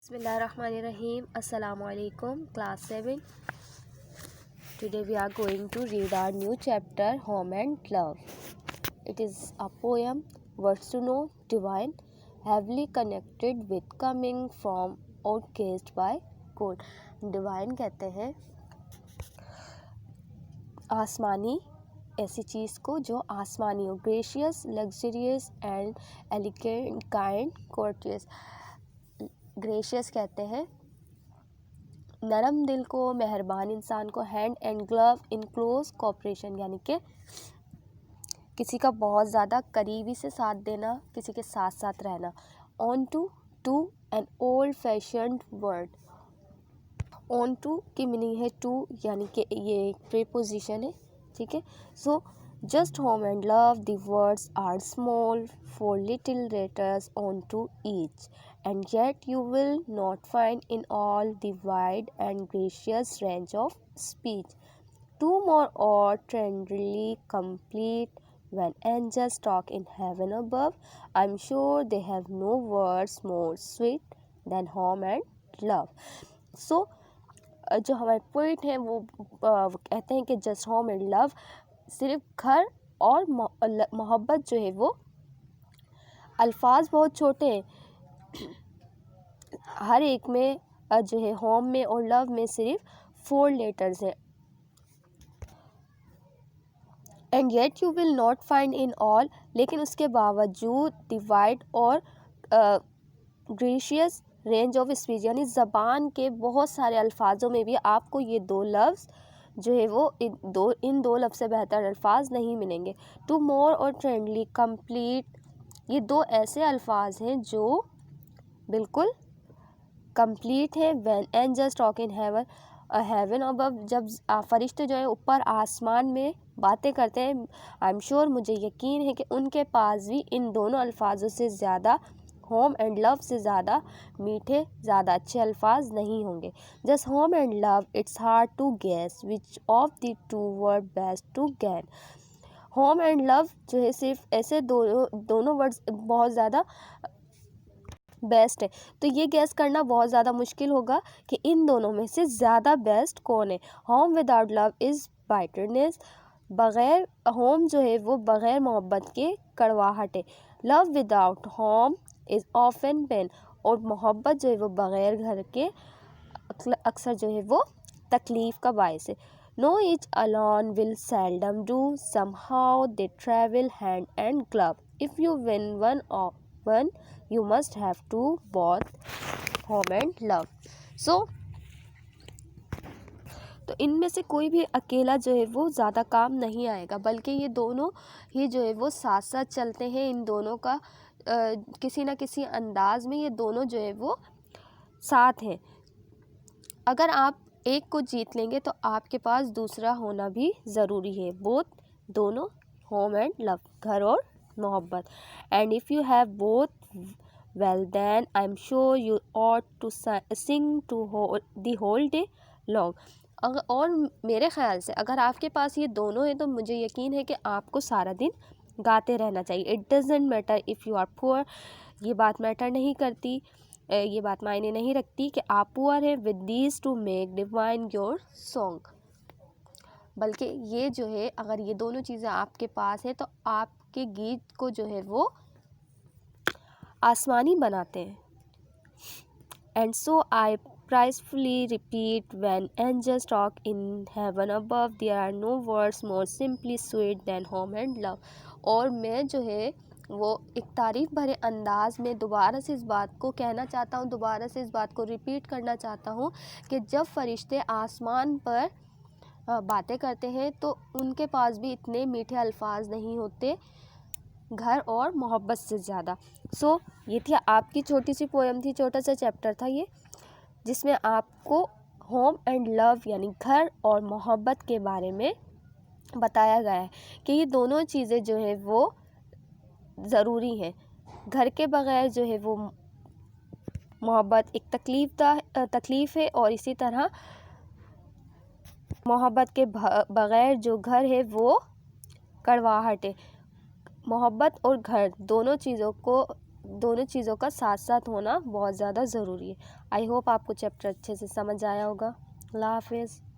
Bismillahirrahmanirrahim. Assalamu alaikum, class 7. Today we are going to read our new chapter, Home and Love. It is a poem, words to know, divine, heavily connected with coming from outcast by God. Divine कहते हैं आसमानी ऐसी चीज़ को जो आसमानी हो, gracious, luxurious and elegant, kind, courteous. Gracious कहते हैं नरम दिल को, मेहरबान इंसान को. Hand and glove in close cooperation, यानी कि किसी का बहुत ज़्यादा करीबी से साथ देना, किसी के साथ साथ रहना. On to an old fashioned word. On to की मीनिंग है टू, यानी कि ये एक प्रीपोजिशन है. ठीक है. सो just home and love, the words are small, 4 little letters onto each, and yet you will not find in all the wide and gracious range of speech. 2 more or tenderly complete when angels talk in heaven above. I'm sure they have no words more sweet than home and love. So जो हमारे poet हैं वो कहते हैं कि just home and love, सिर्फ घर और मोहब्बत जो है वो अल्फाज बहुत छोटे हैं. हर एक में जो है होम में और लव में सिर्फ 4 लेटर्स हैं. And yet you will not find in all, लेकिन उसके बावजूद डिवाइड और ग्रेशियस रेंज ऑफ स्पीच, यानी ज़बान के बहुत सारे अल्फाजों में भी आपको ये 2 लफ्ज़ जो है वो इन दो लफ्ज़ से बेहतर अल्फाज नहीं मिलेंगे. टू मोर और फ्रेंडली कंप्लीट, ये 2 ऐसे अल्फाज हैं जो बिल्कुल कंप्लीट हैं. When angels talk in heaven above, जब फरिश्ते जो है ऊपर आसमान में बातें करते हैं, आई एम श्योर, मुझे यकीन है कि उनके पास भी इन दोनों अल्फाजों से ज़्यादा, होम एंड लव से ज़्यादा मीठे, ज़्यादा अच्छे अल्फाज नहीं होंगे. Just home and love, it's hard to guess which of the 2 word best to gain. Home and love जो है सिर्फ ऐसे दोनों वर्ड्स बहुत ज़्यादा बेस्ट है, तो ये गैस करना बहुत ज़्यादा मुश्किल होगा कि इन दोनों में से ज़्यादा बेस्ट कौन है. होम विदाउट लव इज़ बाइटरनेस, बग़ैर होम जो है वो बग़ैर मोहब्बत के कड़वाहट है. Love without home is often pain, और मोहब्बत जो है वो बग़ैर घर के अक्सर जो है वो तकलीफ़ का बायस है. Know each alone will seldom do, somehow they travel hand and glove. If you win one you must have to both home and love. So तो इनमें से कोई भी अकेला जो है वो ज़्यादा काम नहीं आएगा, बल्कि ये दोनों ही जो है वो साथ साथ चलते हैं. इन दोनों का किसी न किसी अंदाज में ये दोनों जो है वो साथ हैं. अगर आप एक को जीत लेंगे तो आपके पास दूसरा होना भी ज़रूरी है. बोथ, दोनों, होम एंड लव, घर और मोहब्बत. And if you have both, well then I'm sure you ought to sing to the whole day long. और मेरे ख़्याल से अगर आपके पास ये दोनों हैं तो मुझे यकीन है कि आपको सारा दिन गाते रहना चाहिए. It doesn't matter if you are poor, ये बात मैटर नहीं करती, ये बात मायने नहीं रखती कि आप पुअर हैं. With these two make divine your song, बल्कि ये जो है अगर ये दोनों चीज़ें आपके पास है तो आपके गीत को जो है वो आसमानी बनाते हैं. And so I prayerfully repeat, when angels talk in heaven above, there are no words more simply sweet than home and love. और मैं जो है वो एक तारीफ़ भरे अंदाज में दोबारा से इस बात को कहना चाहता हूँ, दोबारा से इस बात को रिपीट करना चाहता हूँ कि जब फरिश्ते आसमान पर बातें करते हैं तो उनके पास भी इतने मीठे अल्फाज नहीं होते घर और मोहब्बत से ज़्यादा. सो ये थी आपकी छोटी सी पोएम थी, छोटा सा चैप्टर था ये, जिसमें आपको होम एंड लव यानी घर और मोहब्बत के बारे में बताया गया है कि ये दोनों चीज़ें जो है वो ज़रूरी हैं. घर के बग़ैर जो है वो मोहब्बत एक तकलीफ़ है, और इसी तरह मोहब्बत के बग़ैर जो घर है वो कड़वाहट है. मोहब्बत और घर दोनों चीज़ों को दोनों चीज़ों का साथ साथ होना बहुत ज़्यादा ज़रूरी है। आई होप आपको चैप्टर अच्छे से समझ आया होगा। अल्लाह हाफिज़।